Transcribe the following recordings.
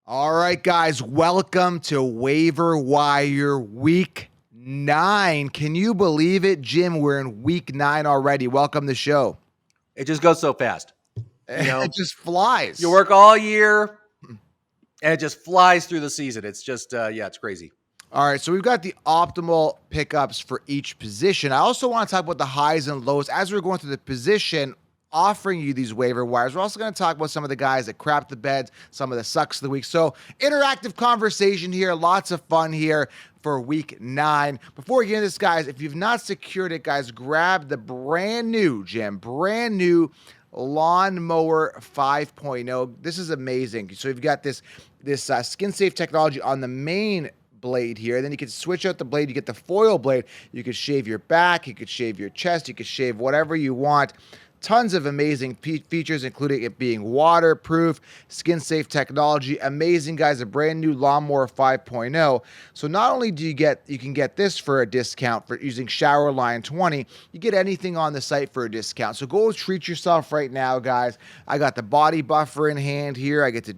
All right, guys, welcome to Waiver Wire Week 9. Can you believe it, Jim? We're in Week 9 already. Welcome to the show. It just goes so fast. It just flies. You work all year and it just flies through the season. It's just, it's crazy. All right, so we've got the optimal pickups for each position. I also want to talk about the highs and lows as we're going through the position, offering you these waiver wires. We're also going to talk about some of the guys that crap the beds, some of the sucks of the week. So interactive conversation here, lots of fun here for week 9. Before we get into this, guys, if you've not secured it, guys, grab the brand new Lawnmower 5.0. This is amazing. So you've got this skin safe technology on the main blade here. Then you can switch out the blade. You get the foil blade. You could shave your back. You could shave your chest. You could shave whatever you want. Tons of amazing features, including it being waterproof, skin-safe technology. Amazing, guys. A brand new Lawnmower 5.0. So not only you can get this for a discount for using Showerline 20, you get anything on the site for a discount. So go treat yourself right now, guys. I got the body buffer in hand here. I get to,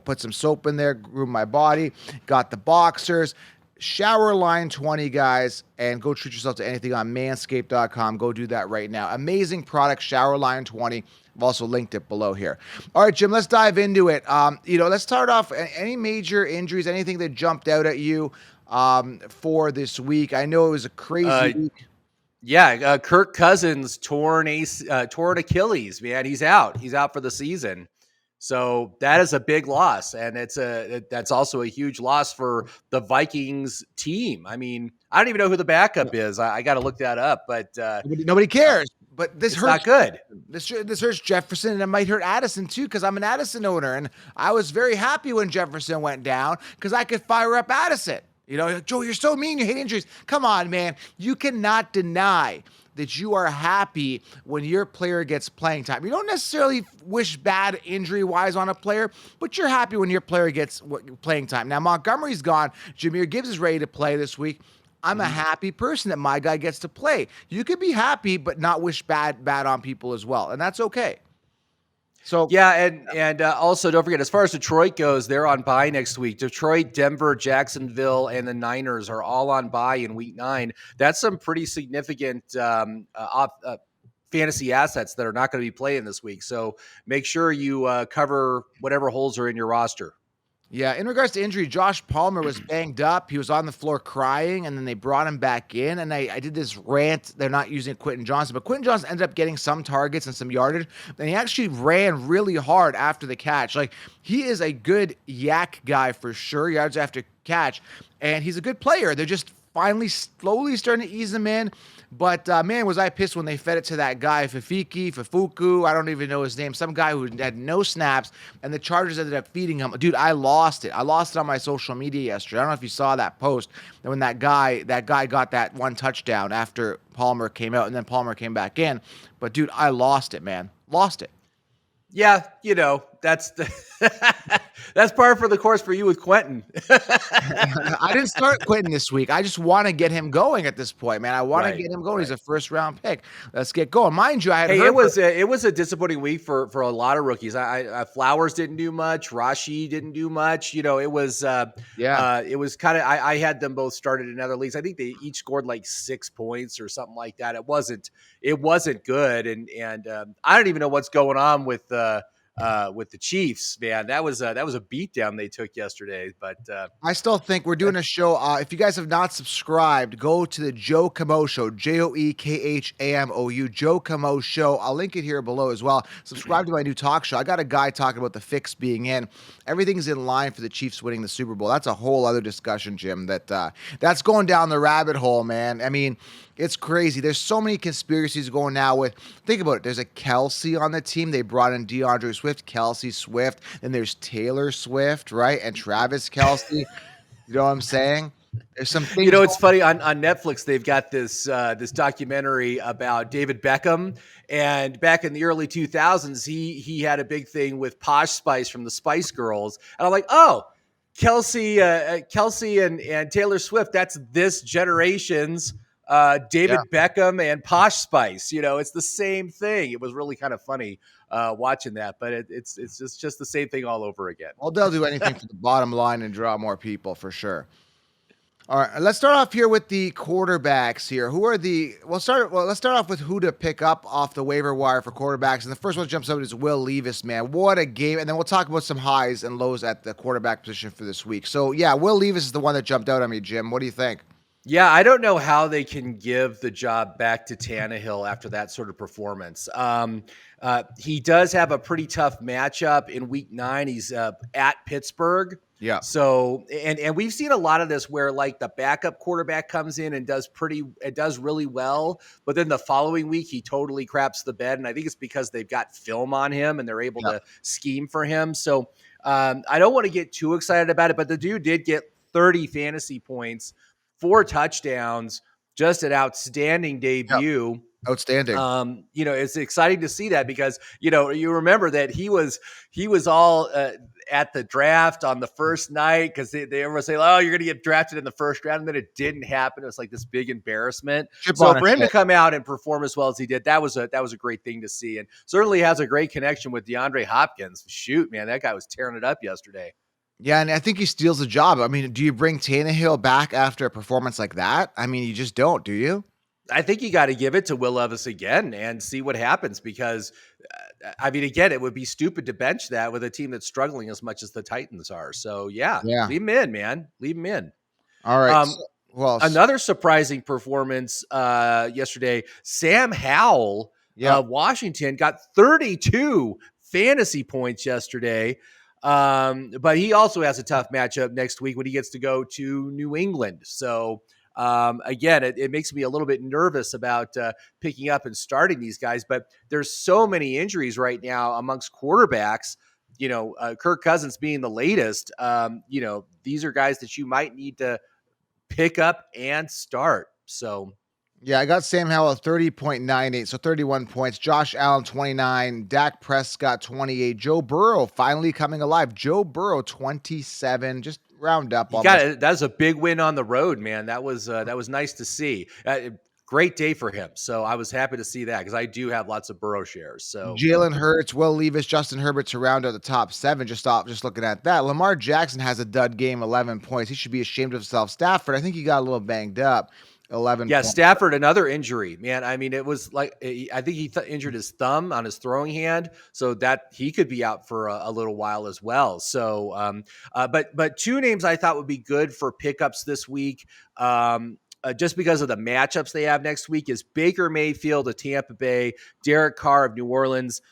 put some soap in there, groom my body. Got the boxers. Showerline 20, guys, and go treat yourself to anything on manscaped.com. Go do that right now. Amazing product, Showerline 20. I've also linked it below here. All right, Jim, let's dive into it. Let's start off. Any major injuries, anything that jumped out at you for this week? I know it was a crazy week. Yeah, Kirk Cousins torn Achilles, man. He's out. He's out for the season. So that is a big loss, and that's also a huge loss for the Vikings team. I mean, I don't even know who the backup is. I got to look that up, but nobody cares. But this hurts. Not good. This hurts Jefferson, and it might hurt Addison too, because I'm an Addison owner, and I was very happy when Jefferson went down because I could fire up Addison. Joe, you're so mean. You hate injuries. Come on, man. You cannot deny that you are happy when your player gets playing time. You don't necessarily wish bad injury-wise on a player, but you're happy when your player gets playing time. Now, Montgomery's gone. Jameer Gibbs is ready to play this week. I'm a happy person that my guy gets to play. You could be happy, but not wish bad on people as well, and that's okay. So yeah, and also don't forget, as far as Detroit goes, they're on bye next week. Detroit, Denver, Jacksonville, and the Niners are all on bye in week 9. That's some pretty significant fantasy assets that are not going to be playing this week. So make sure you cover whatever holes are in your roster. Yeah, in regards to injury, Josh Palmer was banged up. He was on the floor crying, and then they brought him back in. And I did this rant. They're not using Quentin Johnson, but Quentin Johnson ended up getting some targets and some yardage. And he actually ran really hard after the catch. Like, he is a good yak guy for sure, yards after catch. And he's a good player. They're just finally slowly starting to ease him in. But, man, was I pissed when they fed it to that guy, Fufuku, I don't even know his name, some guy who had no snaps, and the Chargers ended up feeding him. Dude, I lost it. I lost it on my social media yesterday. I don't know if you saw that post, when that guy got that one touchdown after Palmer came out, and then Palmer came back in. But, dude, I lost it, man. Lost it. Yeah, that's that's par for the course for you with Quentin. I didn't start Quentin this week. I just want to get him going at this point, man. I want to get him going. Right. He's a first-round pick. Let's get going. Mind you, I had it was a disappointing week for a lot of rookies. I Flowers didn't do much. Rashi didn't do much. It was it was kind of I had them both started in other leagues. I think they each scored like 6 points or something like that. It wasn't good, and I don't even know what's going on with the Chiefs, man. That was a beatdown they took yesterday. But I still think we're doing a show. If you guys have not subscribed, go to the Joe Camo Show, JoeKhamou, Joe Camo Show. I'll link it here below as well. Subscribe to my new talk show. I got a guy talking about the fix being in. Everything's in line for the Chiefs winning the Super Bowl. That's a whole other discussion, Jim. That's going down the rabbit hole, man. I mean, it's crazy. There's so many conspiracies going now with, think about it. There's a Kelsey on the team. They brought in DeAndre Swift, Kelsey Swift. Then there's Taylor Swift, right? And Travis Kelsey. You know what I'm saying? There's some things. It's funny on Netflix. They've got this documentary about David Beckham, and back in the early 2000s, he had a big thing with Posh Spice from the Spice Girls, and I'm like, oh, Kelsey and Taylor Swift. That's this generation's David Beckham and Posh Spice. It's the same thing. It was really kind of funny watching that. But it's just the same thing all over again. Well, they'll do anything for the bottom line and draw more people for sure. All right, let's start off here with the quarterbacks here. Who are the? Let's start off with who to pick up off the waiver wire for quarterbacks. And the first one that jumps out is Will Levis, man. What a game! And then we'll talk about some highs and lows at the quarterback position for this week. So yeah, Will Levis is the one that jumped out on me, Jim. What do you think? Yeah, I don't know how they can give the job back to Tannehill after that sort of performance. He does have a pretty tough matchup in Week 9. He's at Pittsburgh. Yeah. So, and we've seen a lot of this where like the backup quarterback comes in and does really well, but then the following week he totally craps the bed, and I think it's because they've got film on him and they're able to scheme for him. So, I don't want to get too excited about it, but the dude did get 30 fantasy points, 4 touchdowns, just an outstanding debut. Yep. Outstanding. It's exciting to see that because, you remember that he was all at the draft on the first night because they everyone say, oh, you're going to get drafted in the first round. And then it didn't happen. It was like this big embarrassment. So for him to come out and perform as well as he did, that was a great thing to see. And certainly has a great connection with DeAndre Hopkins. Shoot, man, that guy was tearing it up yesterday. Yeah, and I think he steals the job. I mean, do you bring Tannehill back after a performance like that? I mean, you just don't, do you? I think you got to give it to Will Levis again and see what happens because, again, it would be stupid to bench that with a team that's struggling as much as the Titans are. So, yeah. Leave him in, man. Leave him in. All right. Another surprising performance yesterday, Sam Howell of Washington got 32 fantasy points yesterday. But he also has a tough matchup next week when he gets to go to New England. So, again, it makes me a little bit nervous about picking up and starting these guys, but there's so many injuries right now amongst quarterbacks, Kirk Cousins being the latest. These are guys that you might need to pick up and start. So, yeah, I got Sam Howell 30.98, so 31 points. Josh Allen 29, Dak Prescott 28, Joe Burrow finally coming alive. Joe Burrow 27, just round up. That was a big win on the road, man. That was nice to see. Great day for him. So I was happy to see that because I do have lots of Burrow shares. So Jalen Hurts, Will Levis, Justin Herbert to round out the top 7. Just looking at that. Lamar Jackson has a dud game, 11 points. He should be ashamed of himself. Stafford, I think he got a little banged up. 11 Yeah, points. Stafford, another injury, man. I mean, it was like, I think he injured his thumb on his throwing hand, so that he could be out for a little while as well. So, but 2 names I thought would be good for pickups this week, just because of the matchups they have next week, is Baker Mayfield of Tampa Bay, Derek Carr of New Orleans.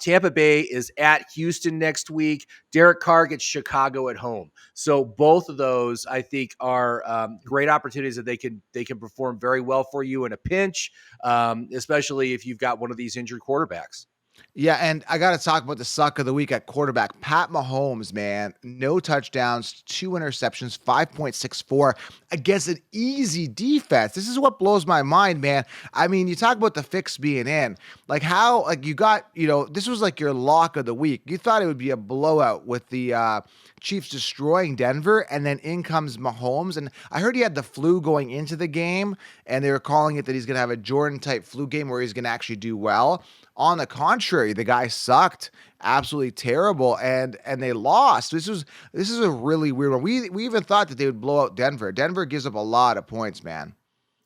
Tampa Bay is at Houston next week. Derek Carr gets Chicago at home. So both of those, I think, are great opportunities that they can perform very well for you in a pinch, especially if you've got one of these injured quarterbacks. Yeah, and I got to talk about the suck of the week at quarterback. Pat Mahomes, man, no touchdowns, 2 interceptions, 5.64 against an easy defense. This is what blows my mind, man. I mean, you talk about the fix being in. Like how, like you got, this was like your lock of the week. You thought it would be a blowout with the Chiefs destroying Denver, and then in comes Mahomes. And I heard he had the flu going into the game, and they were calling it that he's going to have a Jordan-type flu game where he's going to actually do well. On the contrary, the guy sucked, absolutely terrible, and they lost. This is a really weird one. We even thought that they would blow out Denver. Denver gives up a lot of points, man.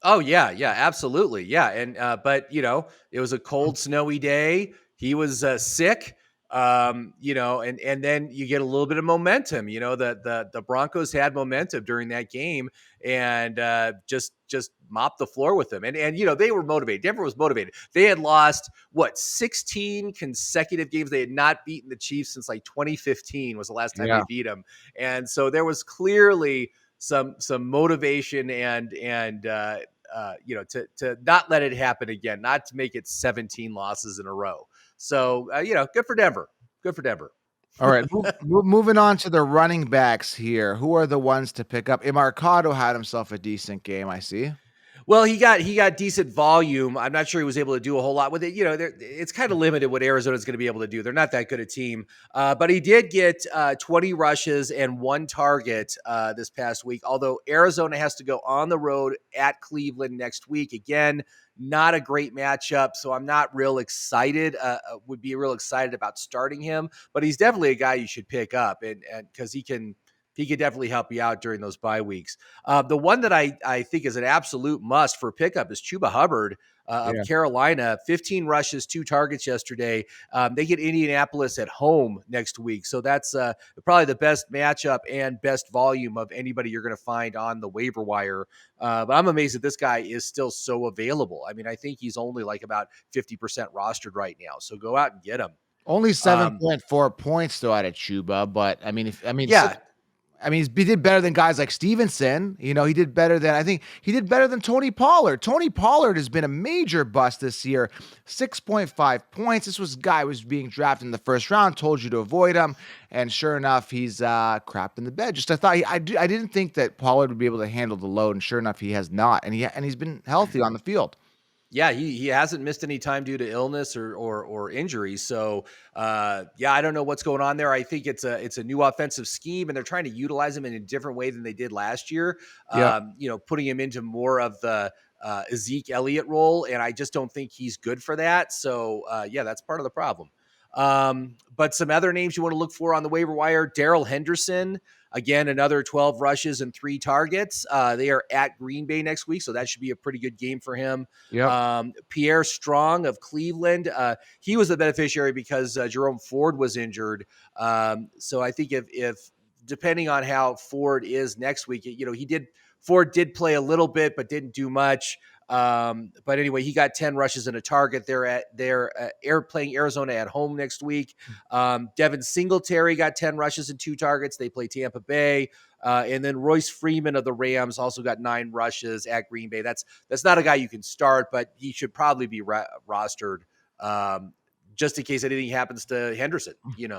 Oh yeah, absolutely, yeah. And but it was a cold, snowy day. He was sick. And then you get a little bit of momentum. The Broncos had momentum during that game and just mopped the floor with them. And they were motivated. Denver was motivated. They had lost 16 consecutive games. They had not beaten the Chiefs since like 2015 was the last time they beat them. And so there was clearly some motivation and to not let it happen again, not to make it 17 losses in a row. So, good for Denver. Good for Denver. All right. Moving on to the running backs here. Who are the ones to pick up? Emarcado had himself a decent game, I see. Well, he got decent volume. I'm not sure he was able to do a whole lot with it. It's kind of limited what Arizona's going to be able to do. They're not that good a team, but he did get 20 rushes and 1 target this past week. Although Arizona has to go on the road at Cleveland next week again. Not a great matchup, so I'm not real excited. Would be real excited about starting him, but he's definitely a guy you should pick up, and because he could definitely help you out during those bye weeks. The one that I think is an absolute must for pickup is Chuba Hubbard of Yeah. Carolina. 15 rushes, 2 targets yesterday. They get Indianapolis at home next week. So that's probably the best matchup and best volume of anybody you're going to find on the waiver wire. But I'm amazed that this guy is still so available. I mean, I think he's only like about 50% rostered right now. So go out and get him. Only Um, 7.4 points though out of Chuba, but I mean, yeah, he did better than guys like Stevenson. He did better than I think he did better than Tony Pollard. Tony Pollard has been a major bust this year. 6.5 points. This was guy was being drafted in the first round. Told you to avoid him, and sure enough, he's crapped in the bed. Just I didn't think that Pollard would be able to handle the load, and sure enough, he has not. And he's been healthy on the field. Yeah, he hasn't missed any time due to illness or injury. So yeah, I don't know what's going on there. I think it's a new offensive scheme, and they're trying to utilize him in a different way than they did last year. Yeah. Putting him into more of the Zeke Elliott role, and I just don't think he's good for that. So yeah, that's part of the problem. But some other names you want to look for on the waiver wire: Darrell Henderson. Again, another 12 rushes and 3 targets. They are at Green Bay next week, so that should be a pretty good game for him. Yep. Pierre Strong of Cleveland, he was the beneficiary because Jerome Ford was injured. So I think if depending on how Ford is next week, Ford did play a little bit, but didn't do much. But anyway, he got 10 rushes and a target. They're playing Arizona at home next week. Devin Singletary got 10 rushes and 2 targets. They play Tampa Bay. And then Royce Freeman of the Rams also got 9 rushes at Green Bay. That's not a guy you can start, but he should probably be rostered just in case anything happens to Henderson.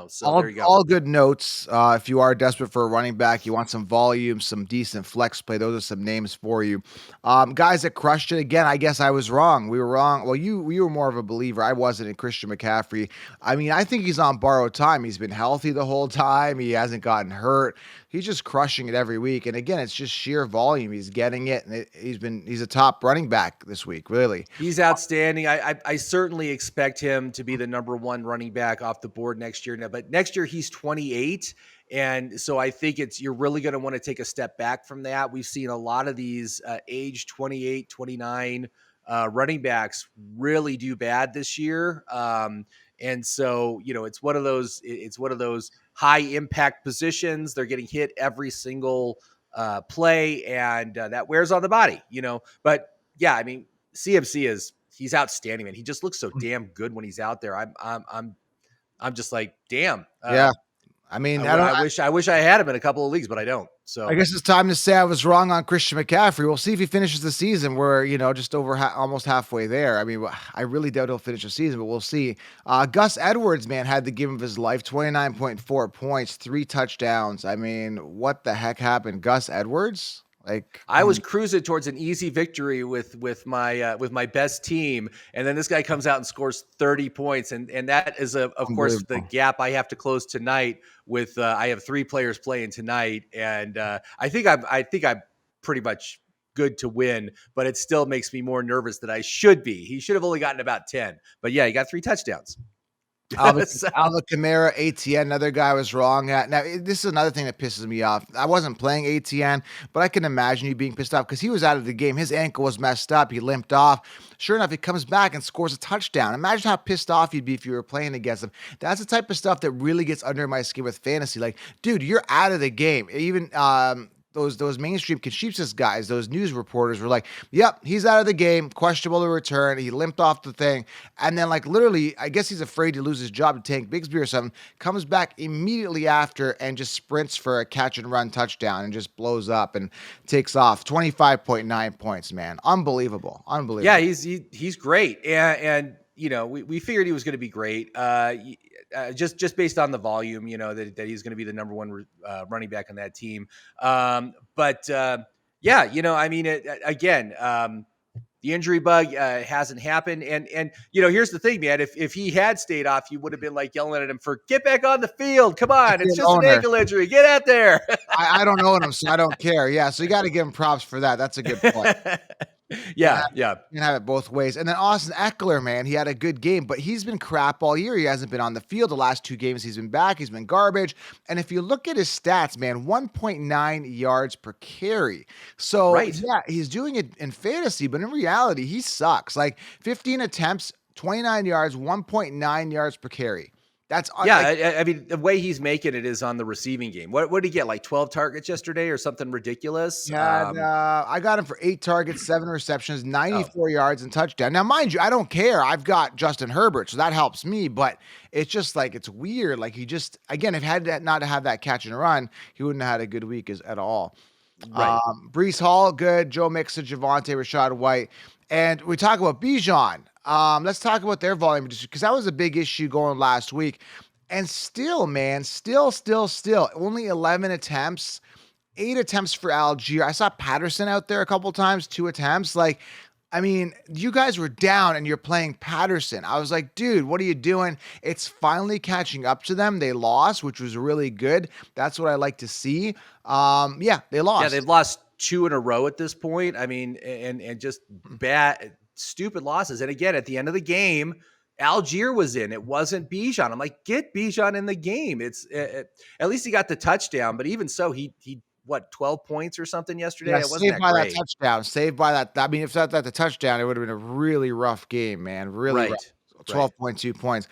So there you go. All good notes. If you are desperate for a running back, you want some volume, some decent flex play. Those are some names for you. Guys that crushed it again. I guess I was wrong. We were wrong. Well, you were more of a believer. I wasn't in Christian McCaffrey. I mean, I think he's on borrowed time. He's been healthy the whole time. He hasn't gotten hurt. He's just crushing it every week. And again, it's just sheer volume. He's getting it, and he's a top running back this week. Really, he's outstanding. I certainly expect him to be the number 1 running back off the board next year. Now, but next year he's 28. And so I think you're really going to want to take a step back from that. We've seen a lot of these age 28, 29 running backs really do bad this year. And so, it's one of those high impact positions. They're getting hit every single play, and that wears on the body, but yeah, I mean, CMC he's outstanding, man. He just looks so damn good when he's out there. I'm just like, damn. yeah. I mean, I wish I had him in a couple of leagues, but I don't. So I guess it's time to say I was wrong on Christian McCaffrey. We'll see if he finishes the season. We're, just over almost halfway there. I mean, I really doubt he'll finish the season, but we'll see. Gus Edwards, man, had the game of his life. 29.4 points, 3 touchdowns. I mean, what the heck happened? Gus Edwards? I was cruising towards an easy victory with my best team, and then this guy comes out and scores 30 points, and that is of course the gap I have to close tonight. With I have 3 players playing tonight, and I think I'm pretty much good to win, but it still makes me more nervous than I should be. He should have only gotten about 10, but yeah, he got 3 touchdowns. Alvin Kamara, ATN, another guy I was wrong at. Now, this is another thing that pisses me off. I wasn't playing ATN, but I can imagine you being pissed off because he was out of the game. His ankle was messed up. He limped off. Sure enough, he comes back and scores a touchdown. Imagine how pissed off you'd be if you were playing against him. That's the type of stuff that really gets under my skin with fantasy. Like, dude, you're out of the game. Even those mainstream Conchipsis guys, those news reporters were like, yep, he's out of the game, questionable to return. He limped off the thing. And then literally, I guess he's afraid to lose his job to Tank Bigsby or something, comes back immediately after and just sprints for a catch and run touchdown and just blows up and takes off. 25.9 points, man. Unbelievable. Yeah, he's great. And we figured he was going to be great. Just based on the volume, that he's going to be the number 1 running back on that team. But yeah, I mean, again, the injury bug hasn't happened. And here's the thing, man. If he had stayed off, you would have been like yelling at him for get back on the field. Come I on, it's didn't just own an her. ankle injury. Get out there. I don't own him, so I don't care. Yeah, so you got to give him props for that. That's a good point. Yeah, yeah. You can have it both ways. And then Austin Eckler, man, he had a good game, but he's been crap all year. He hasn't been on the field. The last 2 games he's been back. He's been garbage. And if you look at his stats, man, 1.9 yards per carry. So, Right. yeah, he's doing it in fantasy, but in reality, he sucks. Like 15 attempts, 29 yards, 1.9 yards per carry. That's Yeah, I mean, the way he's making it is on the receiving game. What did he get? Like 12 targets yesterday or something ridiculous? I got him for 8 targets, 7 receptions, Oh, 94 yards and touchdown. Now, mind you, I don't care. I've got Justin Herbert, so that helps me, but it's just like, it's weird. Like he just, again, if had that not to have that catch and run, he wouldn't have had a good week at all. right. Brees Hall, good. Joe Mixon, Javonte, Rashad White. And we talk about Bijan. Let's talk about their volume because that was a big issue going last week. And still, man, still, only 11 attempts, 8 attempts for Algier. I saw Patterson out there a couple times, 2 attempts. Like, I mean, you guys were down and you're playing Patterson. I was like, dude, what are you doing? It's finally catching up to them. They lost, which was really good. That's what I like to see. Yeah, they lost. Yeah, they've lost 2 in a row at this point. I mean, and just bad, stupid losses. And again, at the end of the game, Algier was in. It wasn't Bijan. I'm like, get Bijan in the game. At least he got the touchdown, but even so, he what 12 points or something yesterday. Yeah, It wasn't saved that by that great. touchdown. Saved by that. I mean, if that's the touchdown, it would have been a really rough game, man. Really rough. Right. Right. 12.2 points.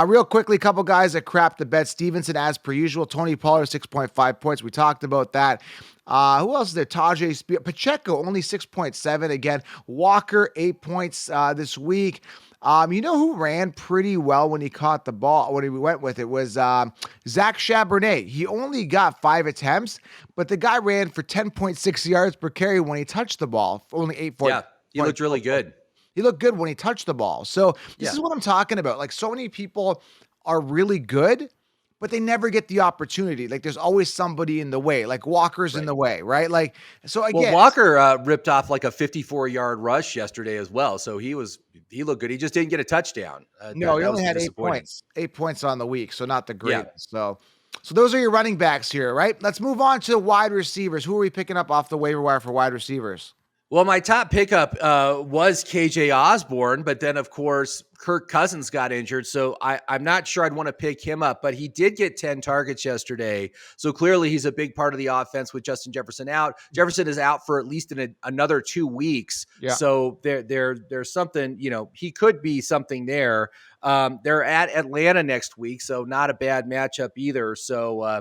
Real quickly, a couple guys that crapped the bed. Stevenson, as per usual. Tony Pollard, 6.5 points. We talked about that. Who else is there? Tajay Spear. Pacheco, only 6.7. Again, Walker, 8 points this week. You know who ran pretty well when he caught the ball, when he went with it, was Zach Charbonnet. He only got 5 attempts, but the guy ran for 10.6 yards per carry when he touched the ball. Only 8 points. Yeah, he looked really good. He looked good when he touched the ball. So this Yeah. is what I'm talking about. Like, so many people are really good, but they never get the opportunity. Like, there's always somebody in the way. Like Walker's in Right. the way, right? Like, so Well, again, Walker ripped off like a 54-yard rush yesterday as well. So he looked good. He just didn't get a touchdown. no, he that only was had 8 disappointing. points. 8 points on the week, so not the Yeah. greatest. So those are your running backs here, right? Let's move on to wide receivers. Who are we picking up off the waiver wire for wide receivers? Well, my top pickup was KJ Osborne, but then, of course, Kirk Cousins got injured. So I'm not sure I'd want to pick him up, but he did get 10 targets yesterday. So clearly he's a big part of the offense with Justin Jefferson out. Jefferson is out for at least another 2 weeks. Yeah. So there's something, he could be something there. They're at Atlanta next week, so not a bad matchup either. So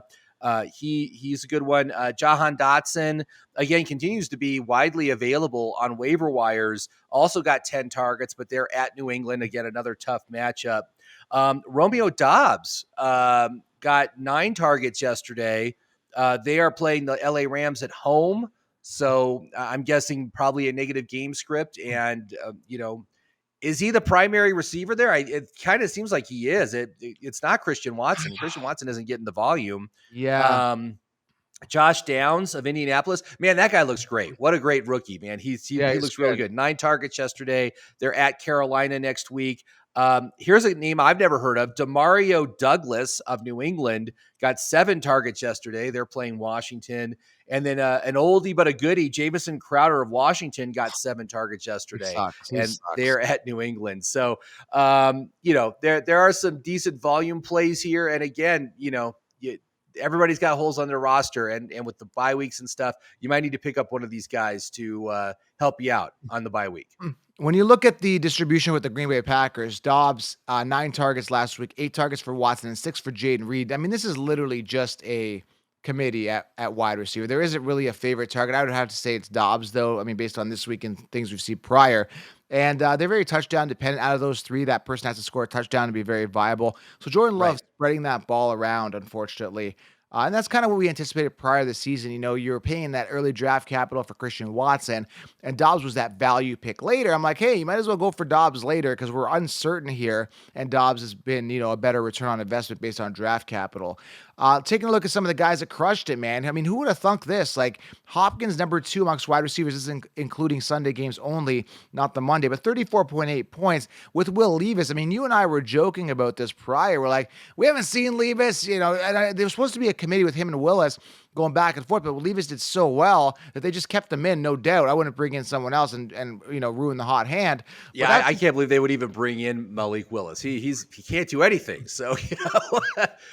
he's a good one. Jahan Dotson, again, continues to be widely available on waiver wires. Also got 10 targets, but they're at New England. Again, another tough matchup. Romeo Doubs got 9 targets yesterday. They are playing the LA Rams at home. So I'm guessing probably a negative game script. And, is he the primary receiver there? It kind of seems like he is. It's not Christian Watson. Christian Watson isn't getting the volume. Yeah. Josh Downs of Indianapolis, man, that guy looks great. What a great rookie, man. He looks really good. 9 targets yesterday. They're at Carolina next week. Here's a name I've never heard of. Demario Douglas of New England got 7 targets yesterday. They're playing Washington. And then an oldie but a goodie, Jamison Crowder of Washington got 7 targets yesterday. He sucks. They're at New England. So, there are some decent volume plays here. And again, everybody's got holes on their roster, and with the bye weeks and stuff, you might need to pick up one of these guys to help you out on the bye week. When you look at the distribution with the Green Bay Packers, Dobbs, 9 targets last week, 8 targets for Watson, and 6 for Jaden Reed. I mean, this is literally just a committee at wide receiver. There isn't really a favorite target. I would have to say it's Dobbs, though. I mean, based on this week and things we've seen prior. And they're very touchdown dependent. Out of those 3, that person has to score a touchdown to be very viable. So Jordan Love spreading that ball around, unfortunately. And that's kind of what we anticipated prior to the season. You were paying that early draft capital for Christian Watson, and Dobbs was that value pick later. I'm like, hey, you might as well go for Dobbs later because we're uncertain here, and Dobbs has been, a better return on investment based on draft capital. Taking a look at some of the guys that crushed it, man. I mean, who would have thunk this? Like Hopkins, number 2 amongst wide receivers, this is including Sunday games only, not the Monday, but 34.8 points with Will Levis. I mean, you and I were joking about this prior. We're like, we haven't seen Levis, and there was supposed to be a committee with him and Willis going back and forth, but Levis did so well that they just kept him in, no doubt. I wouldn't bring in someone else and ruin the hot hand. Yeah, I can't believe they would even bring in Malik Willis. He can't do anything. So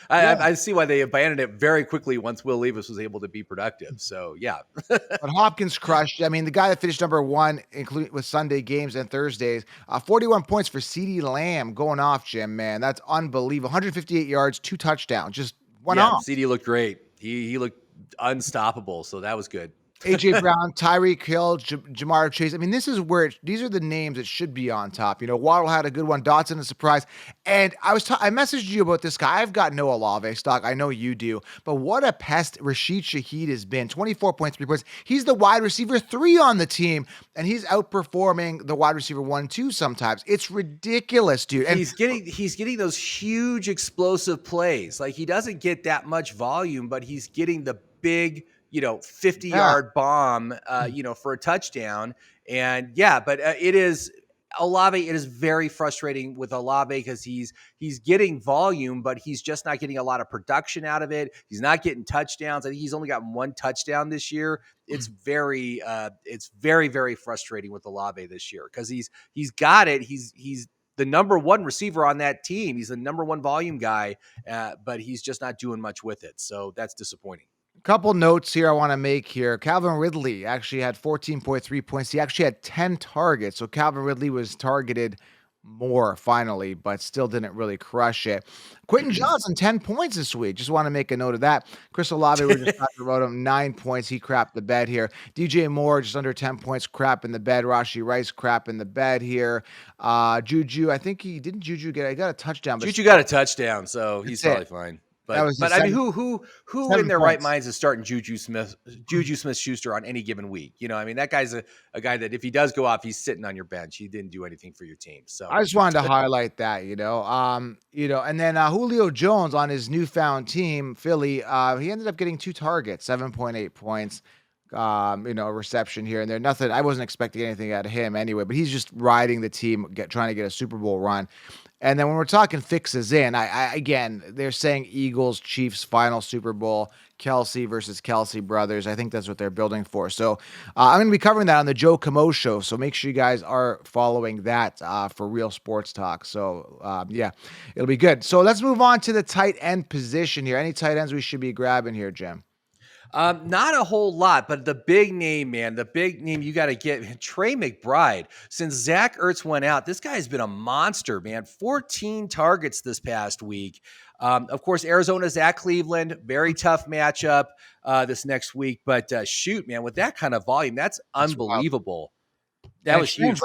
I see why they abandoned it very quickly once Will Levis was able to be productive. So yeah, but Hopkins crushed. I mean, the guy that finished number 1, including with Sunday games and Thursdays, 41 points for CeeDee Lamb going off, Jim. Man, that's unbelievable. 158 yards, 2 touchdowns, just went off. CeeDee looked great. He looked unstoppable. So that was good. AJ Brown, Tyreek Hill, Jamar Chase. I mean, these are the names that should be on top. Waddle had a good one, Dotson a surprise. And I messaged you about this guy. I've got no Olave stock. I know you do. But what a pest Rashid Shaheed has been. 24.3 points. He's the wide receiver 3 on the team, and he's outperforming the wide receiver 1, 2 sometimes. It's ridiculous, dude. And he's getting those huge explosive plays. Like, he doesn't get that much volume, but he's getting the big 50-yard bomb, for a touchdown. And but it is Olave. It is very frustrating with Olave because he's getting volume, but he's just not getting a lot of production out of it. He's not getting touchdowns. I think he's only gotten 1 touchdown this year. It's very, very frustrating with Olave this year because he's got it. He's the number 1 receiver on that team. He's the number 1 volume guy, but he's just not doing much with it. So that's disappointing. Couple notes here I want to make here. Calvin Ridley actually had 14.3 points. He actually had 10 targets. So Calvin Ridley was targeted more finally, but still didn't really crush it. Quentin Johnson, 10 points this week. Just want to make a note of that. Chris Olave, we just talked about him, 9 points. He crapped the bed here. DJ Moore, just under 10 points, crap in the bed. Rashi Rice, crap in the bed here. Juju, I think he got a touchdown. Juju got a touchdown, so he's probably fine. But I mean, who in their right minds is starting Juju Smith-Schuster on any given week? I mean, that guy's a guy that if he does go off, he's sitting on your bench. He didn't do anything for your team. So I just wanted to highlight that, and then Julio Jones on his newfound team, Philly, he ended up getting 2 targets, 7.8 points. Reception here and there. Nothing. I wasn't expecting anything out of him anyway, but he's just riding the team, trying to get a Super Bowl run. And then when we're talking fixes in, I again, they're saying Eagles, Chiefs, final Super Bowl, Kelsey versus Kelsey brothers. I think that's what they're building for. So I'm going to be covering that on the Joe Camo Show. So make sure you guys are following that for real sports talk. So it'll be good. So let's move on to the tight end position here. Any tight ends we should be grabbing here, Jim? Not a whole lot, but the big name, man, you got to get Trey McBride. Since Zach Ertz went out, this guy's been a monster, man. 14 targets this past week. Of course, Arizona's at Cleveland. Very tough matchup this next week. But shoot, man, with that kind of volume, that's unbelievable. That was huge.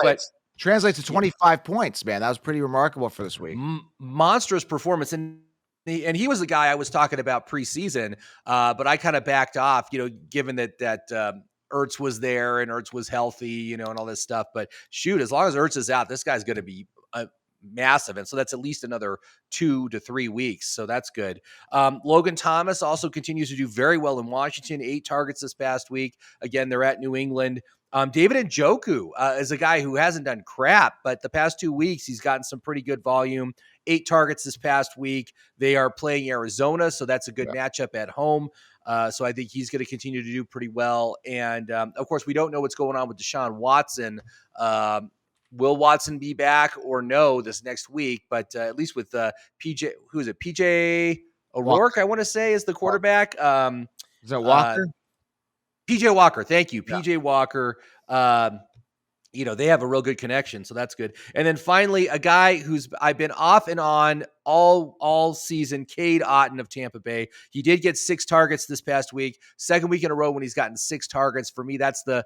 Translates to 25 points, man. That was pretty remarkable for this week. Monstrous performance. And he was the guy I was talking about preseason, but I kind of backed off, given that Ertz was there and Ertz was healthy, and all this stuff. But shoot, as long as Ertz is out, this guy's going to be massive. And so that's at least another 2 to 3 weeks. So that's good. Logan Thomas also continues to do very well in Washington, 8 targets this past week. Again, they're at New England. David Njoku is a guy who hasn't done crap, but the past 2 weeks, he's gotten some pretty good volume. 8 targets this past week. They are playing Arizona, so that's a good matchup at home. So I think he's going to continue to do pretty well. And, of course, we don't know what's going on with Deshaun Watson. Will Watson be back or no this next week? But at least with PJ, who is it? PJ O'Rourke, I want to say, is the quarterback. Is that Walker? PJ Walker. Thank you. Yeah. PJ Walker. They have a real good connection, so that's good. And then finally, a guy who's I've been off and on all season, Cade Otton of Tampa Bay. He did get 6 targets this past week, second week in a row when he's gotten 6 targets. For me, that's the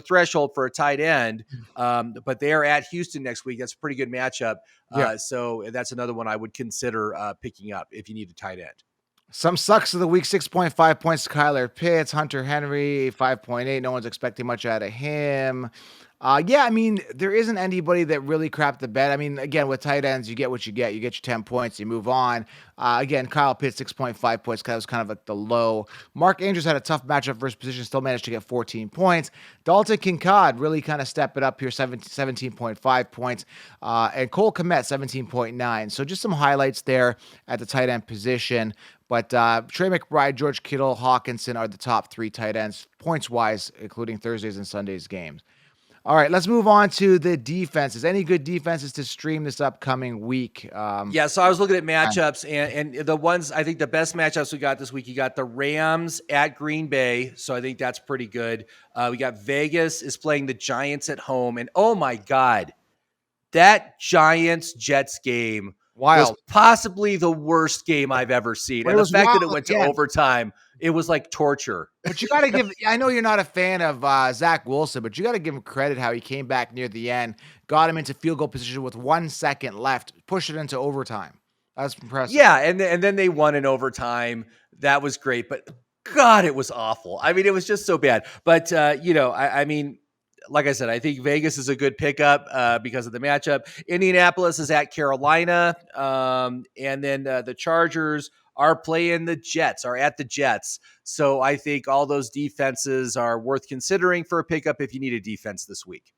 threshold for a tight end. But they are at Houston next week. That's a pretty good matchup. So that's another one I would consider picking up if you need a tight end. Some sucks of the week, 6.5 points to Kyler Pitts, Hunter Henry, 5.8. No one's expecting much out of him. Yeah, I mean, there isn't anybody that really crapped the bed. I mean, again, with tight ends, you get what you get. You get your 10 points, you move on. Again, Kyle Pitts, 6.5 points. That was kind of like the low. Mark Andrews had a tough matchup versus position, still managed to get 14 points. Dalton Kincaid really kind of step it up here, 17.5 points. And Cole Kmet, 17.9. So just some highlights there at the tight end position. But Trey McBride, George Kittle, Hawkinson are the top 3 tight ends, points-wise, including Thursdays and Sundays games. All right, let's move on to the defenses. Any good defenses to stream this upcoming week? Yeah, so I was looking at matchups, and the ones, I think the best matchups we got this week, you got the Rams at Green Bay, so I think that's pretty good. We got Vegas is playing the Giants at home, and oh my God, that Giants-Jets game was possibly the worst game I've ever seen. And the fact that it went to overtime, it was like torture. But you got to give, I know you're not a fan of Zach Wilson, but you got to give him credit how he came back near the end, got him into field goal position with 1 second left, pushed it into overtime. That's impressive. Yeah, and then they won in overtime. That was great, but God, it was awful. I mean, it was just so bad. But, I mean, like I said, I think Vegas is a good pickup because of the matchup. Indianapolis is at Carolina. And then the Chargers are playing the Jets, are at the Jets. So I think all those defenses are worth considering for a pickup if you need a defense this week.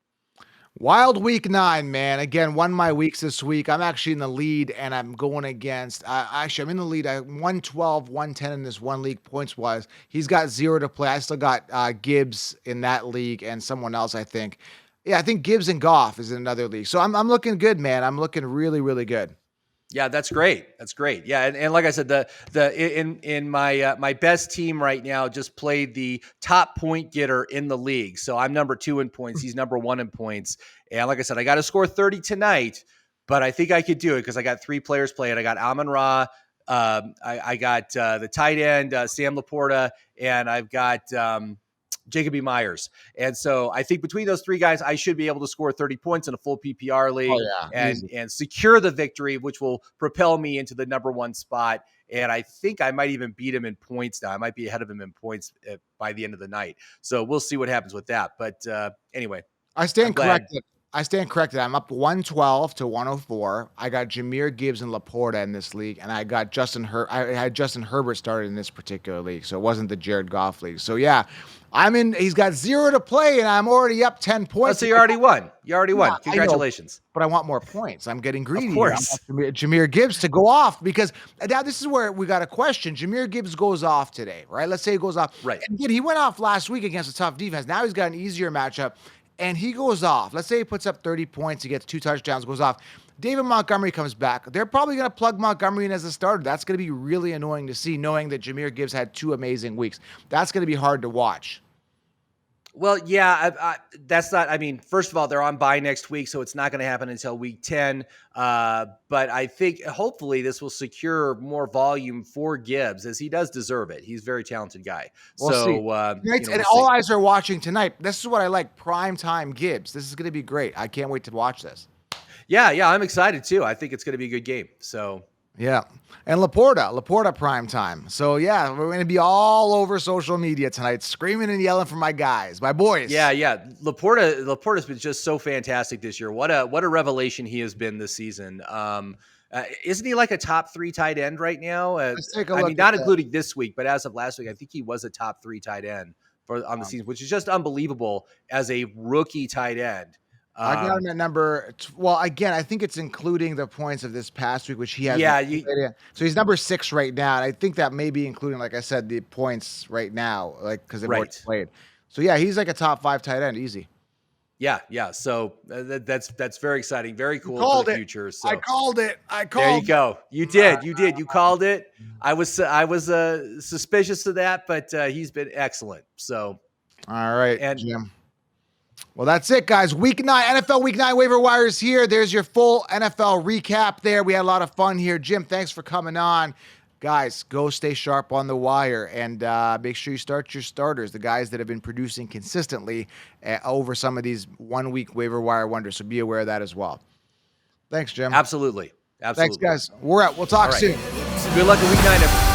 Wild week 9, man. Again, won my weeks this week. I'm actually in the lead, and I'm going against. I'm in the lead. I 112, 110 in this one league points wise. He's got 0 to play. I still got Gibbs in that league and someone else, I think. Yeah, I think Gibbs and Goff is in another league. So I'm looking good, man. I'm looking really, really good. Yeah, that's great. That's great. Yeah, and like I said, in my best team right now just played the top point getter in the league. So I'm number 2 in points. He's number 1 in points. And like I said, I got to score 30 tonight, but I think I could do it because I got 3 players playing. I got Amon-Ra, I got the tight end Sam Laporta, and I've got Jacoby Myers. And so I think between those 3 guys, I should be able to score 30 points in a full PPR league and secure the victory, which will propel me into the number 1 spot. And I think I might even beat him in points now. I might be ahead of him in points by the end of the night. So we'll see what happens with that. But anyway, I stand corrected. I'm up 112 to 104. I got Jahmyr Gibbs and Laporta in this league, and I got I had Justin Herbert started in this particular league, so it wasn't the Jared Goff league. So yeah, I'm in. He's got 0 to play, and I'm already up 10 points. Oh, so you already won. You already won. Congratulations. But I want more points. I'm getting greedy. Of course. I want Jahmyr Gibbs to go off because now this is where we got a question. Jahmyr Gibbs goes off today, right? Let's say he goes off. Right. And again, he went off last week against a tough defense. Now he's got an easier matchup. And he goes off. Let's say he puts up 30 points. He gets 2 touchdowns, goes off. David Montgomery comes back. They're probably going to plug Montgomery in as a starter. That's going to be really annoying to see, knowing that Jahmyr Gibbs had 2 amazing weeks. That's going to be hard to watch. Well, yeah, that's not, I mean, first of all, they're on bye next week, so it's not going to happen until week 10. But I think hopefully this will secure more volume for Gibbs, as he does deserve it. He's a very talented guy. All eyes are watching tonight. This is what I like, primetime Gibbs. This is going to be great. I can't wait to watch this. Yeah, I'm excited too. I think it's going to be a good game. So yeah. And Laporta prime time. So yeah, we're going to be all over social media tonight, screaming and yelling for my guys, my boys. Yeah. Laporta's been just so fantastic this year. What a revelation he has been this season. Isn't he like a top 3 tight end right now? Let's take a look. I mean, not including this week, but as of last week, I think he was a top 3 tight end on the season, which is just unbelievable as a rookie tight end. I got him at number. Well, again, I think it's including the points of this past week, which he has. Yeah, so he's number 6 right now, and I think that may be including, like I said, the points right now, like because they've already played. So yeah, he's like a top 5 tight end, easy. Yeah. So that's very exciting, very cool for the future. So I called it. There you go. You did. You called it. I was suspicious of that, but he's been excellent. So all right, Jim. Well, that's it, guys. Week 9, NFL Week 9 waiver wires here. There's your full NFL recap there. We had a lot of fun here. Jim, thanks for coming on. Guys, go stay sharp on the wire and make sure you start your starters, the guys that have been producing consistently over some of these 1-week waiver wire wonders. So be aware of that as well. Thanks, Jim. Absolutely. Thanks, guys. We're out. We'll talk soon. Good luck in Week 9, everyone.